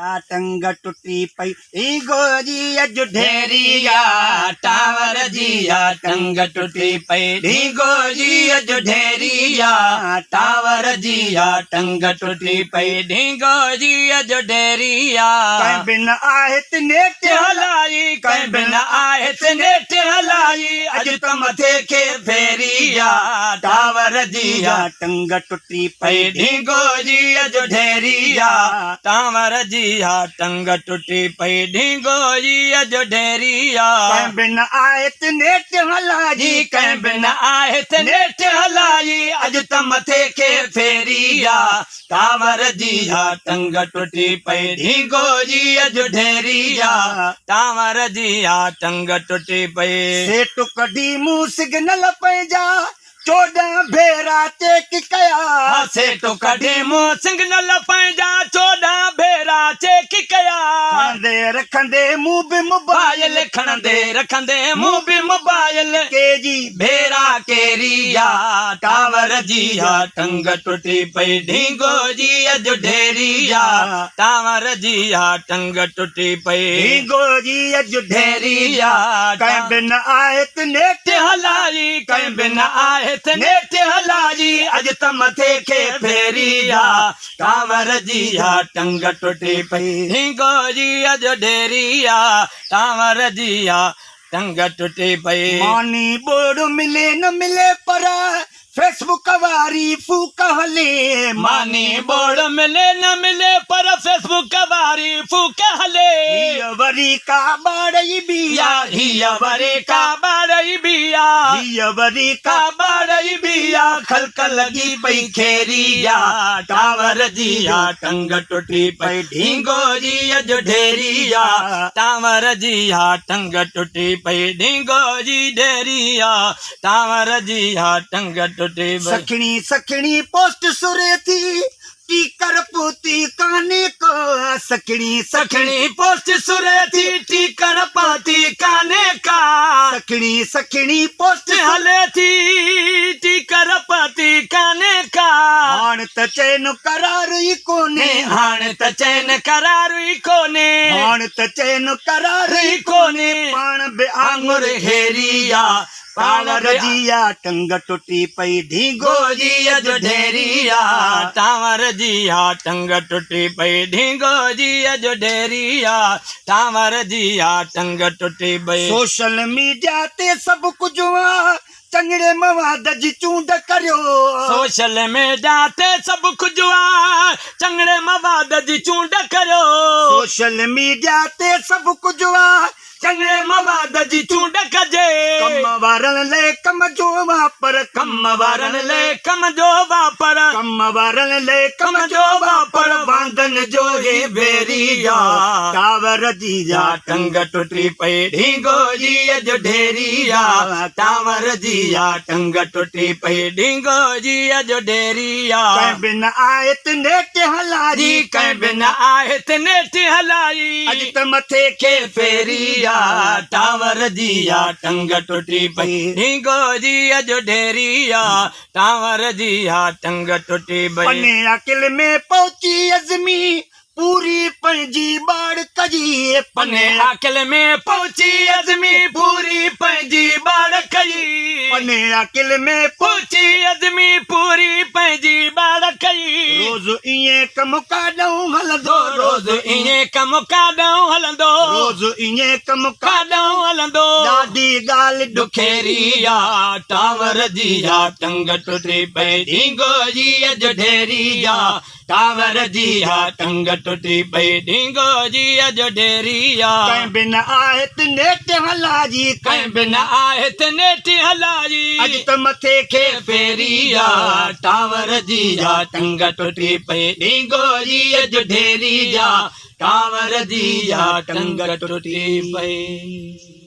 टंग टुटी पई ढींगोजीअ जो ढेरिया टावर जीअ टंग टुटी पई ढींगोजीअ जो ढेरिया टावर जीअ टंग टुटी पई ढींगोजीअ जो ढेरिया कंहिं बिन आहे त नेट हलाई कंहिं बिन आहे त नेट हलाई अॼु त मथे खे फेरिया टावर जीअ टंग टुटी पई ढींगोजीअ जो ढेरिया टावर जीअ टंग टुटी पई ढींगोजीअ जो ढेरिया कंहिं बिन आहे त नेट हलाई कंहिं बिन आहे त नेट हलाई अॼु त मथे खे फेरिया टावर जीअ टंग टुटी पई ढींगोजीअ जो ढेरिया टावर जीअ टंग टुटी पई सेठ कढी मूं सिग्नल पंहिंजा 14 भेरा चेक कया सेठ कढी मूं सिग्नल पंहिंजा 14 भेरा चेक कया रखंदे मूं बि मोबाइल खणंदे रखंदे मूं बि मोबाइल केजी भेरा केरिया टावर जीअ टंग टुटी पई ढींगोजीअ जो ढेरिया टावर जीअ टंग टुटी पई ढींगोजीअ जो ढेरिया कंहिं बिन आहे त नेट हलाई कंहिं बिन आहे त नेट हलाई अॼु त मथे खे फेरिया टावर जीअ टंग टुटी पई ढींगोजीअ जो ढेरिया टावर जीअ टंग टुटी पई मानी बोड़ मिले न मिले पर फेसबुक वारी फूक हले मानी बोड़ मिले न मिले पर फेसबुक वारी फूक हले हीअ वरी का बाड़ई बिया हीअ वरी का बाड़ई बिया हीअ वरी का बाड़ई बिया खलक लगी पई खेरिया टावर जीअ टंग टुटी पई ढींगोजीअ जो ढेरिया टावर जीअ टंग टुटी पई ढींगोजी ढेरिया टावर जीअ टंग सखणी सखणी पोस्ट सुरे थी टीकर पोती काने को सखणी सखणी पोस्ट सुरे थी टीकर पाती काने का सखणी सखणी पोस्ट हले थी टीकर पाती काने का हाण त चैन करार ई कोने हाण त चैन करार ई कोने हाण त चैन करार ई कोने पाण बि आंगुर हेरिया टावर जीअ टंग टुटी पई ढींगोजीअ जो ढेरिया टावर जीअ टंग टुटी पई ढींगोजीअ जो ढेरिया टावर जीअ टंग टुटी पई सोशल मीडिया ते सभु कुझु चङड़े मवाद जी चूंड करियो सोशल मीडिया ते सभु कुझु चङड़े मवाद जी चूंड करियो सोशल मीडिया ते सभु कुझु चङड़े मवाद जी चूंड कजे कम वारनि लाइ कम जो वापर कम वारनि लाइ कम जो वापर कम वारनि लाइ कम जो वापर वांगन जो हे भेरिया टावर जीअ टंग टुटी पई ढींगोजीअ जो ढेरिया टावर जीअ टंग टुटी पई ढींगोजीअ जो ढेरिया कंहिं बिन आहे त नेट हलाई कंहिं बिन आहे त नेट हलाई अॼु त मथे खे फेरिया टावर जीअ टंग टुटी पई ढींगोजीअ जो ढेरिया टावर जीअ टंग टुटी पई पने अकिल में पहुची अज़मी पूरी पंहिंजी बाड़ कई पने अकिल में पहुची अज़मी पूरी पंहिंजी बाड़ कई पने अकिल में पहुची अज़मी पूरी पंहिंजी बाड़ कई रोज़ इएं कम काॾऊं हलंदो रोज़ इएं कम काॾऊं हलंदो रोज़ इएं कम काॾऊं हलंदो ॾाढी ॻाल्हि ॾुखेरिया टावर जीअ टंग टुटी पई ढींगोजीअ जो ढेरिया टावर जीअ टंग टुटी पई ढींगोजीअ जो ढेरिया कंहिं बिन आहे त नेट हलाई कंहिं बिन आहे त नेट हलाई अॼु त मथे खे फेरिया टावर जीअ टंग टुटी पई ढींगोजीअ जो ढेरिया टावर जीअ टंग टुटी पई।